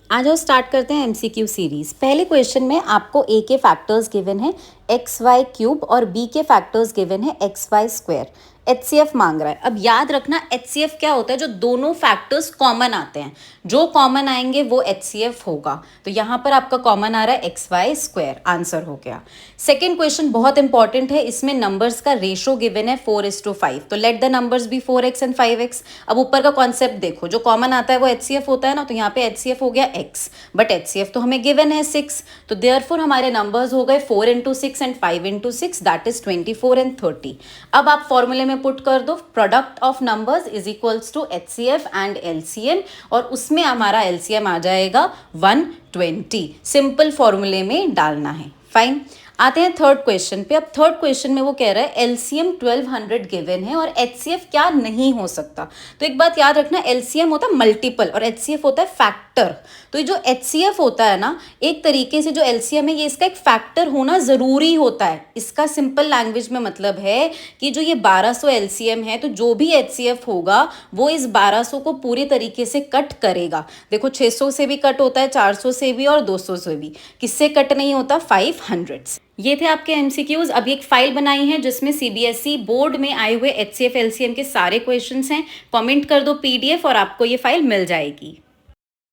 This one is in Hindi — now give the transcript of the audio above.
आ जाओ स्टार्ट करते हैं एमसीक्यू सीरीज। पहले क्वेश्चन में आपको ए के फैक्टर्स गिवन है एक्स वाई क्यूब और बी के फैक्टर्स गिवन है एक्स वाई स्क्वायर। एचसीएफ मांग रहा है। अब याद रखना एचसीएफ क्या होता है, जो दोनों फैक्टर्स कॉमन आते हैं, जो कॉमन आएंगे वो एचसीएफ होगा। तो यहाँ पर आपका कॉमन आ रहा है एक्स वाई स्क्वायर, आंसर हो गया। सेकेंड क्वेश्चन बहुत इंपॉर्टेंट है, इसमें नंबर्स का रेशो गिवन है 4:5। तो let the numbers be 4x and 5x। अब ऊपर का कॉन्सेप्ट देखो, जो कॉमन आता है वो एचसीएफ होता है ना, तो यहाँ पे एचसीएफ हो गया x, बट एचसीएफ तो हमें गिवन है 6। तो देयरफॉर हमारे नंबर्स हो गए 4 into 6 and 5 into 6, that is 24 and 30। अब आप फॉर्मूले में पुट कर दो, product of numbers is equals to HCF and LCM, और उसमें हमारा एलसीएम आ जाएगा 120। सिंपल फॉर्मूले में डालना है। फाइन, आते हैं थर्ड क्वेश्चन पे। अब थर्ड क्वेश्चन में वो कह रहा है एलसीएम 1200 गिवन है और एचसीएफ क्या नहीं हो सकता। तो एक बात याद रखना, एलसीएम होता है मल्टीपल और एचसीएफ होता है फैक्टर। तो ये जो एचसीएफ होता है ना, एक तरीके से जो एलसीएम है ये इसका एक फैक्टर होना जरूरी होता है। इसका सिंपल लैंग्वेज में मतलब है कि जो ये 1200 एलसीएम है, तो जो भी एचसीएफ होगा वो इस 1200 को पूरी तरीके से कट करेगा। देखो 600 से भी कट होता है, 400 से भी और 200 से भी। किससे कट नहीं होता? 500 से। ये थे आपके एमसीक्यूज। अभी एक फाइल बनाई है जिसमें सीबीएसई बोर्ड में आए हुए एचसीएफ एलसीएम के सारे क्वेश्चंस हैं। कमेंट कर दो पीडीएफ और आपको ये फाइल मिल जाएगी।